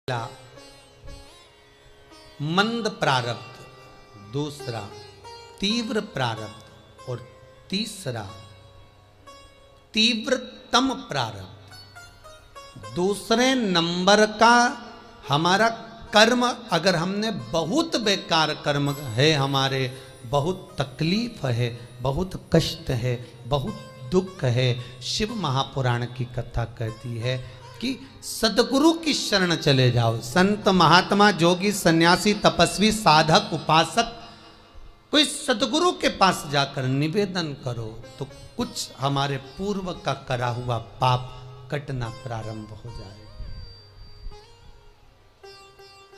पहला मंद प्रारब्ध, दूसरा तीव्र प्रारब्ध और तीसरा तीव्रतम प्रारब्ध। दूसरे नंबर का हमारा कर्म, अगर हमने बहुत बेकार कर्म है, हमारे बहुत तकलीफ है, बहुत कष्ट है, बहुत दुख है, शिव महापुराण की कथा कहती है कि सदगुरु की शरण चले जाओ। संत महात्मा जोगी सन्यासी तपस्वी साधक उपासक कोई सदगुरु के पास जाकर निवेदन करो तो कुछ हमारे पूर्व का करा हुआ पाप कटना प्रारंभ हो जाए।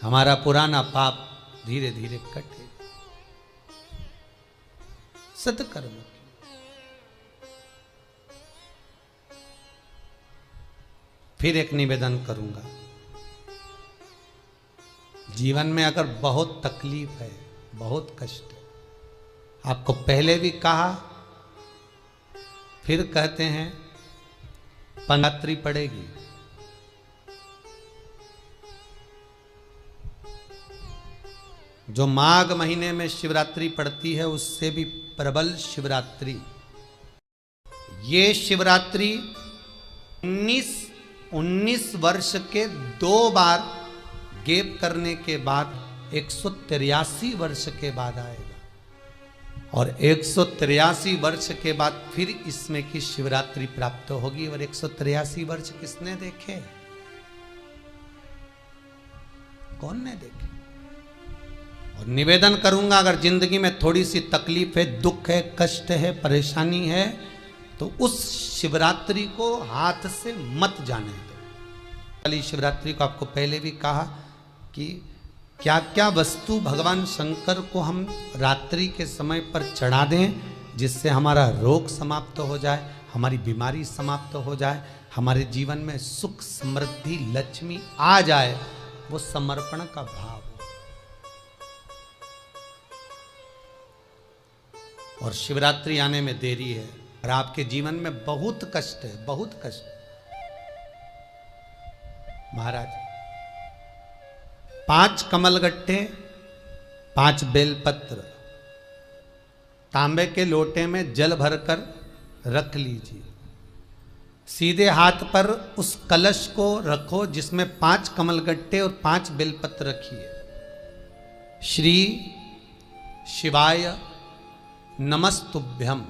हमारा पुराना पाप धीरे धीरे कटे। सत्कर्म फिर एक निवेदन करूंगा, जीवन में अगर बहुत तकलीफ है, बहुत कष्ट है, आपको पहले भी कहा फिर कहते हैं, पंगात्री पड़ेगी। जो माघ महीने में शिवरात्रि पड़ती है उससे भी प्रबल शिवरात्रि। ये शिवरात्रि 19 वर्ष के 2 बार गैप करने के बाद 183 वर्ष के बाद आएगा और 183 वर्ष के बाद फिर इसमें की शिवरात्रि प्राप्त होगी। और 183 वर्ष किसने देखे? कौन ने देखे? और निवेदन करूंगा, अगर जिंदगी में थोड़ी सी तकलीफ है, दुख है, कष्ट है, परेशानी है, तो उस शिवरात्रि को हाथ से मत जाने दो। वाली शिवरात्रि को आपको पहले भी कहा कि क्या क्या वस्तु भगवान शंकर को हम रात्रि के समय पर चढ़ा दें जिससे हमारा रोग समाप्त हो जाए, हमारी बीमारी समाप्त हो जाए, हमारे जीवन में सुख समृद्धि लक्ष्मी आ जाए। वो समर्पण का भाव। और शिवरात्रि आने में देरी है और आपके जीवन में बहुत कष्ट है, बहुत कष्ट। महाराज 5 कमलगट्टे, 5 बेलपत्र तांबे के लोटे में जल भरकर रख लीजिए। सीधे हाथ पर उस कलश को रखो जिसमें 5 कमलगट्टे और 5 बेलपत्र रखिए। श्री शिवाय नमस्तुभ्यम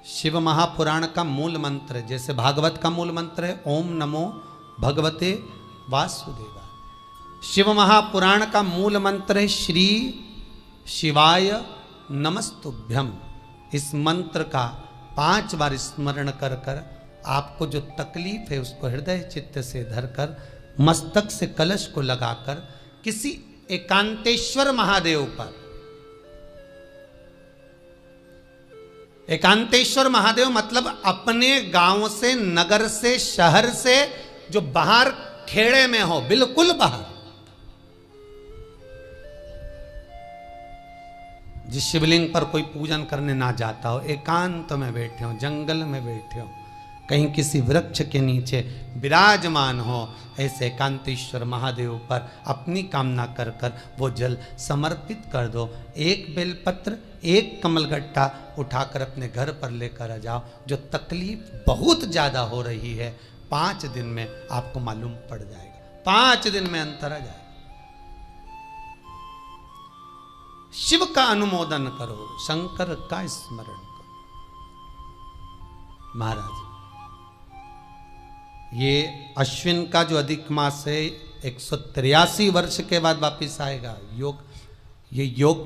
शिव महापुराण का मूल मंत्र है, जैसे भागवत का मूल मंत्र है ओम नमो भगवते वासुदेवाय। शिव महापुराण का मूल मंत्र है श्री शिवाय नमस्तुभ्यम। इस मंत्र का 5 बार स्मरण कर कर आपको जो तकलीफ है उसको हृदय चित्त से धरकर मस्तक से कलश को लगाकर किसी एकांतेश्वर महादेव पर, एकांतेश्वर महादेव मतलब अपने गांव से, नगर से, शहर से जो बाहर खेड़े में हो, बिल्कुल बाहर, जिस शिवलिंग पर कोई पूजन करने ना जाता हो, एकांत में बैठे हो, जंगल में बैठे हो, कहीं किसी वृक्ष के नीचे विराजमान हो, ऐसे एकांतेश्वर महादेव पर अपनी कामना कर कर वो जल समर्पित कर दो। 1 बेलपत्र, 1 कमलगट्टा उठाकर अपने घर पर लेकर आ जाओ। जो तकलीफ बहुत ज्यादा हो रही है 5 दिन में आपको मालूम पड़ जाएगा, 5 दिन में अंतर आ जाएगा। शिव का अनुमोदन करो, शंकर का स्मरण करो। महाराज ये अश्विन का जो अधिक मास है 183 वर्ष के बाद वापिस आएगा। योग, ये योग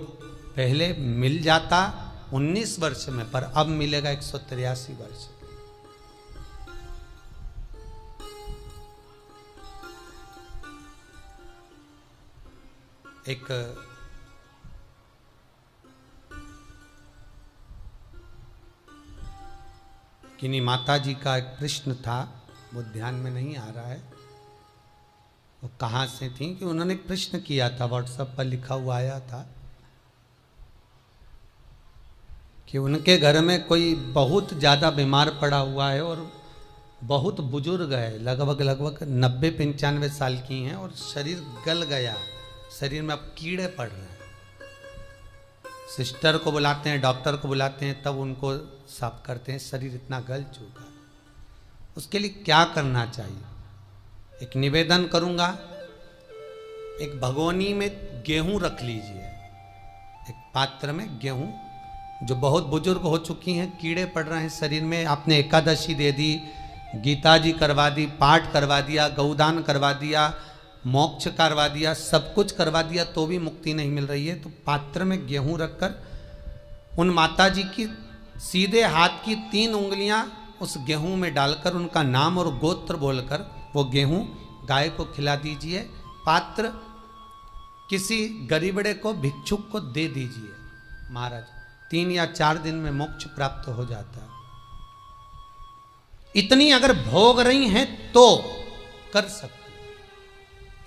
पहले मिल जाता 19 वर्ष में, पर अब मिलेगा 183 वर्ष। एक किन्हीं माता जी का एक प्रश्न था, वो ध्यान में नहीं आ रहा है वो कहाँ से थी, कि उन्होंने एक प्रश्न किया था, व्हाट्सएप पर लिखा हुआ आया था कि उनके घर में कोई बहुत ज़्यादा बीमार पड़ा हुआ है और बहुत बुजुर्ग है, लगभग 90-95 साल की हैं और शरीर गल गया, शरीर में अब कीड़े पड़ रहे हैं। सिस्टर को बुलाते हैं, डॉक्टर को बुलाते हैं, तब उनको साफ करते हैं, शरीर इतना गल चुका। उसके लिए क्या करना चाहिए? एक निवेदन करूंगा, एक भगोनी में गेहूं रख लीजिए, एक पात्र में गेहूं, जो बहुत बुजुर्ग हो चुकी हैं, कीड़े पड़ रहे हैं शरीर में, आपने एकादशी दे दी, गीता जी करवा दी, पाठ करवा दिया, गौदान करवा दिया, मोक्ष करवा दिया, सब कुछ करवा दिया, तो भी मुक्ति नहीं मिल रही है, तो पात्र में गेहूं रखकर उन माता जी की सीधे हाथ की 3 उंगलियां उस गेहूं में डालकर उनका नाम और गोत्र बोलकर वो गेहूं गाय को खिला दीजिए। पात्र किसी गरीबड़े को, भिक्षुक को दे दीजिए। महाराज 3 या 4 दिन में मोक्ष प्राप्त हो जाता है। इतनी अगर भोग रही हैं तो कर सकते,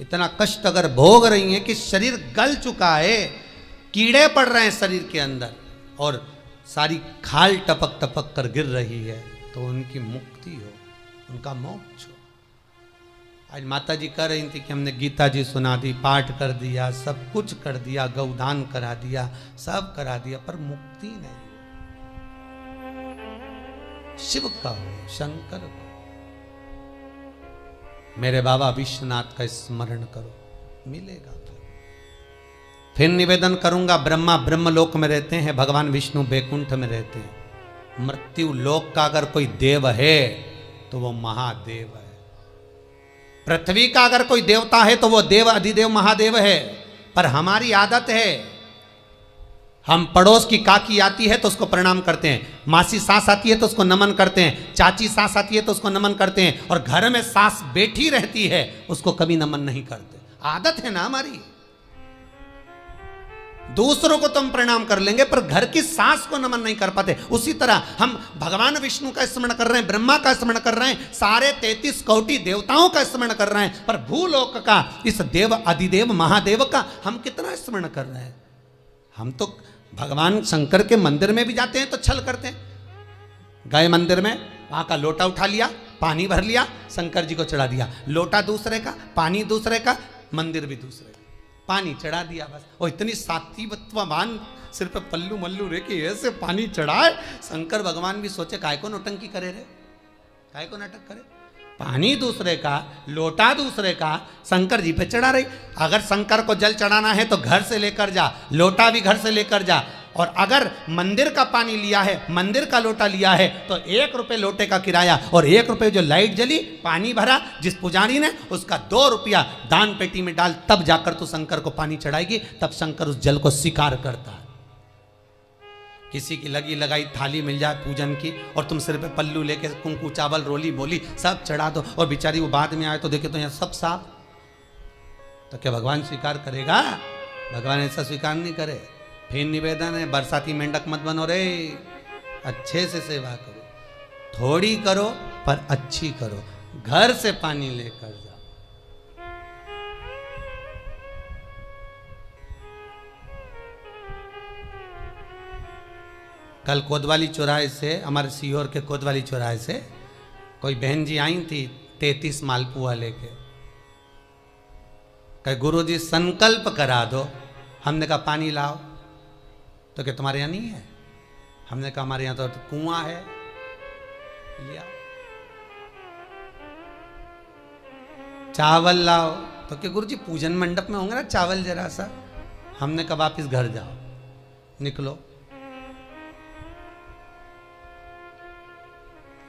इतना कष्ट अगर भोग रही हैं कि शरीर गल चुका है, कीड़े पड़ रहे हैं शरीर के अंदर और सारी खाल टपक टपक कर गिर रही है, तो उनकी मुक्ति हो, उनका मोक्ष हो। आज माता जी कह रही थी कि हमने गीता जी सुना दी, पाठ कर दिया, सब कुछ कर दिया, गौदान करा दिया, सब करा दिया, पर मुक्ति नहीं। शिव का हो, शंकर को, मेरे बाबा विश्वनाथ का स्मरण करो, मिलेगा। फिर निवेदन करूंगा, ब्रह्मा ब्रह्मलोक में रहते हैं, भगवान विष्णु बैकुंठ में रहते हैं। मृत्यु लोक का अगर कोई देव है तो वो महादेव है। पृथ्वी का अगर कोई देवता है तो वो देव अधिदेव महादेव है। पर हमारी आदत है, हम पड़ोस की काकी आती है तो उसको प्रणाम करते हैं, मासी सास आती है तो उसको नमन करते हैं, चाची सास आती है तो उसको नमन करते हैं, और घर में सास बैठी रहती है उसको कभी नमन नहीं करते। आदत है ना हमारी। दूसरों को तो हम प्रणाम कर लेंगे पर घर की सास को नमन नहीं कर पाते। उसी तरह हम भगवान विष्णु का स्मरण कर रहे हैं, ब्रह्मा का स्मरण कर रहे हैं, सारे 33 कोटि देवताओं का स्मरण कर रहे हैं, पर भूलोक का इस देव अधिदेव महादेव का हम कितना स्मरण कर रहे हैं। हम तो भगवान शंकर के मंदिर में भी जाते हैं तो छल करते हैं, गए मंदिर में, वहां का लोटा उठा लिया, पानी भर लिया, शंकर जी को चढ़ा दिया, लोटा दूसरे का, पानी दूसरे का, मंदिर भी दूसरे का, पानी चढ़ा दिया बस। और इतनी सात्वित्ववान सिर पे पल्लू मल्लू रे कि ऐसे पानी चढ़ाए। शंकर भगवान भी सोचे काय को नौटंकी करे रे, काय को नाटक करे, पानी दूसरे का, लोटा दूसरे का, शंकर जी पे चढ़ा रही। अगर शंकर को जल चढ़ाना है तो घर से लेकर जा, लोटा भी घर से लेकर जा, और अगर मंदिर का पानी लिया है, मंदिर का लोटा लिया है तो 1 रुपये लोटे का किराया, और 1 रुपये जो लाइट जली, पानी भरा जिस पुजारी ने, उसका 2 रुपया दान पेटी में डाल, तब जाकर तू शंकर को पानी चढ़ाएगी, तब शंकर उस जल को स्वीकार करता है। किसी की लगी लगाई थाली मिल जाए पूजन की और तुम सिर पे पल्लू लेके कुंकू चावल रोली मोली सब चढ़ा दो, और बेचारी वो बाद में आए तो देखे तो यहाँ सब साफ, तो क्या भगवान स्वीकार करेगा? भगवान ऐसा स्वीकार नहीं करे। फिर निवेदन है, बरसाती मेंढक मत बनो रे, अच्छे से सेवा करो, थोड़ी करो पर अच्छी करो, घर से पानी लेकर जाओ। कल कोतवाली चौराहे से, हमारे सीहोर के कोतवाली चौराहे से कोई बहन जी आई थी 33 मालपुआ लेके, कहे गुरुजी संकल्प करा दो। हमने कहा पानी लाओ, तो क्या तुम्हारे यहाँ नहीं है? हमने कहा हमारे यहाँ तो कुआं है, लिया। चावल लाओ, तो क्या गुरुजी पूजन मंडप में होंगे ना चावल जरा सा। हमने कहा वापिस घर जाओ, निकलो।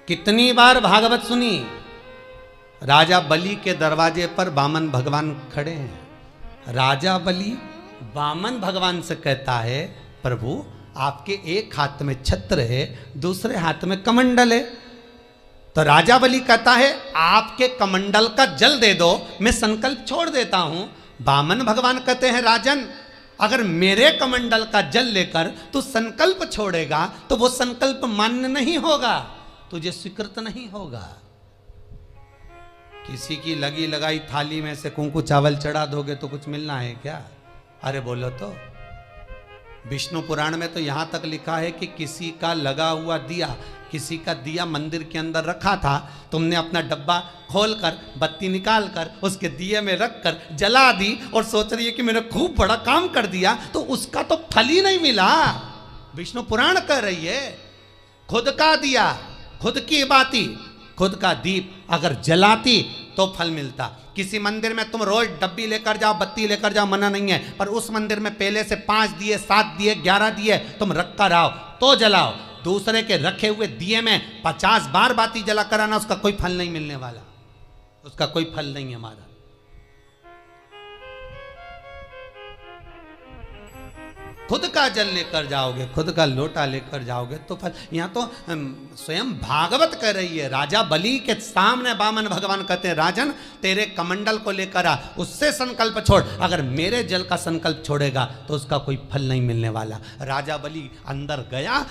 कितनी बार भागवत सुनी, राजा बलि के दरवाजे पर वामन भगवान खड़े हैं। राजा बलि वामन भगवान से कहता है, प्रभु आपके एक हाथ में छत्र है, दूसरे हाथ में कमंडल है। तो राजा बलि कहता है आपके कमंडल का जल दे दो, मैं संकल्प छोड़ देता हूं। वामन भगवान कहते हैं राजन, अगर मेरे कमंडल का जल लेकर तू संकल्प छोड़ेगा तो वो संकल्प मान्य नहीं होगा, तुझे स्वीकृत नहीं होगा। किसी की लगी लगाई थाली में से कुंकू चावल चढ़ा दोगे तो कुछ मिलना है क्या? अरे बोलो तो। विष्णु पुराण में तो यहां तक लिखा है कि किसी का लगा हुआ दिया, किसी का दिया मंदिर के अंदर रखा था, तुमने अपना डब्बा खोलकर बत्ती निकाल कर उसके दिए में रखकर जला दी और सोच रही है कि मैंने खूब बड़ा काम कर दिया, तो उसका तो फल ही नहीं मिला। विष्णु पुराण कह रही है खुद का दिया, खुद की बाती, खुद का दीप अगर जलाती तो फल मिलता। किसी मंदिर में तुम रोज डब्बी लेकर जाओ, बत्ती लेकर जाओ, मना नहीं है, पर उस मंदिर में पहले से 5 दिए, 7 दिए, 11 दिए तुम रख कर आओ तो जलाओ। दूसरे के रखे हुए दिए में 50 बार बाती जला कर आना, उसका कोई फल नहीं मिलने वाला, उसका कोई फल नहीं है हमारा। खुद का जल लेकर जाओगे, खुद का लोटा लेकर जाओगे तो फल। यहां तो स्वयं भागवत कह रही है, राजा बलि के सामने वामन भगवान कहते हैं राजन तेरे कमंडल को लेकर आ, उससे संकल्प छोड़, अगर मेरे जल का संकल्प छोड़ेगा तो उसका कोई फल नहीं मिलने वाला। राजा बलि अंदर गया,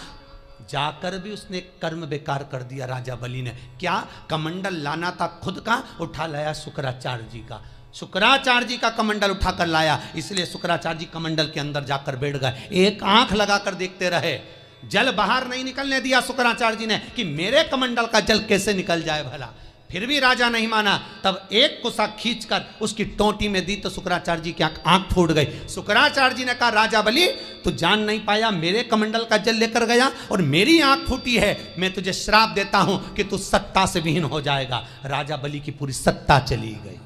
जाकर भी उसने कर्म बेकार कर दिया। राजा बलि ने क्या, कमंडल लाना था खुद का, उठा लाया शुक्राचार्य जी का, शुक्राचार्य जी का कमंडल उठाकर लाया, इसलिए शुक्राचार्य जी कमंडल के अंदर जाकर बैठ गए, एक आंख लगाकर देखते रहे, जल बाहर नहीं निकलने दिया शुक्राचार्य जी ने कि मेरे कमंडल का जल कैसे निकल जाए भला। फिर भी राजा नहीं माना, तब एक कुसा खींचकर उसकी टोंटी में दी तो शुक्राचार्य जी की आंख फूट गई। शुक्राचार्य जी ने कहा राजा बलि तू जान नहीं पाया, मेरे कमंडल का जल लेकर गया और मेरी आंख फूटी है, मैं तुझे श्राप देता हूं कि तू सत्ता से विहीन हो जाएगा। राजा बलि की पूरी सत्ता चली गई,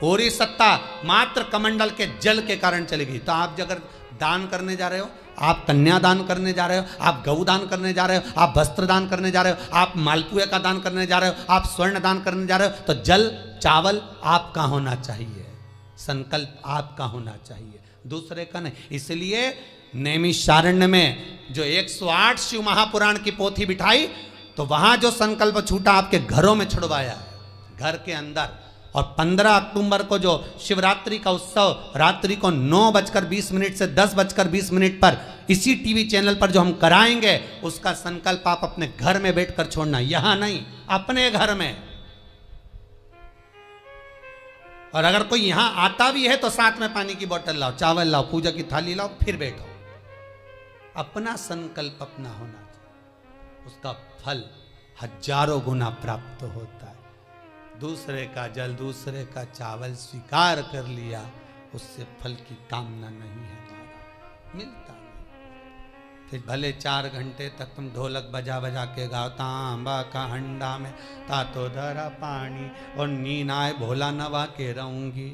पूरी सत्ता मात्र कमंडल के जल के कारण चली गई। तो आप अगर दान करने जा रहे हो, आप कन्या दान करने जा रहे हो, आप गौ दान करने जा रहे हो, आप वस्त्र दान करने जा रहे हो, आप मालपुए का दान करने जा रहे हो, आप स्वर्ण दान करने जा रहे हो, तो जल चावल आपका होना चाहिए, संकल्प आपका होना चाहिए, दूसरे का नहीं। इसलिए नैमिषारण्य में जो 108 शिव महापुराण की पोथी बिठाई तो वहां जो संकल्प छूटा आपके घरों में छुड़वाया, घर के अंदर। और 15 अक्टूबर को जो शिवरात्रि का उत्सव रात्रि को 9:20 से 10:20 पर इसी टीवी चैनल पर जो हम कराएंगे, उसका संकल्प आप अपने घर में बैठकर छोड़ना, यहां नहीं, अपने घर में। और अगर कोई यहां आता भी है तो साथ में पानी की बोतल लाओ, चावल लाओ, पूजा की थाली लाओ, फिर बैठो। अपना संकल्प अपना होना चाहिए, उसका फल हजारों गुना प्राप्त होता है। दूसरे का जल, दूसरे का चावल स्वीकार कर लिया, उससे फल की कामना नहीं है, हमारा मिलता नहीं। फिर भले 4 घंटे तक तुम ढोलक बजा बजा के गाओ, तांबा का हंडा में तातो धरा पानी, और नींद आए भोला नवा के रहूंगी,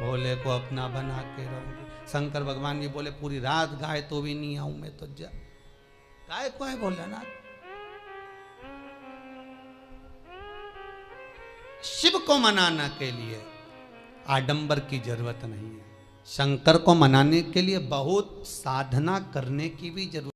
भोले को अपना बना के रहूंगी। शंकर भगवान जी बोले पूरी रात गाए तो भी नहीं आऊं मैं, तो जा गाय को है भोलानाथ। शिव को मनाने के लिए आडंबर की जरूरत नहीं है, शंकर को मनाने के लिए बहुत साधना करने की भी जरूरत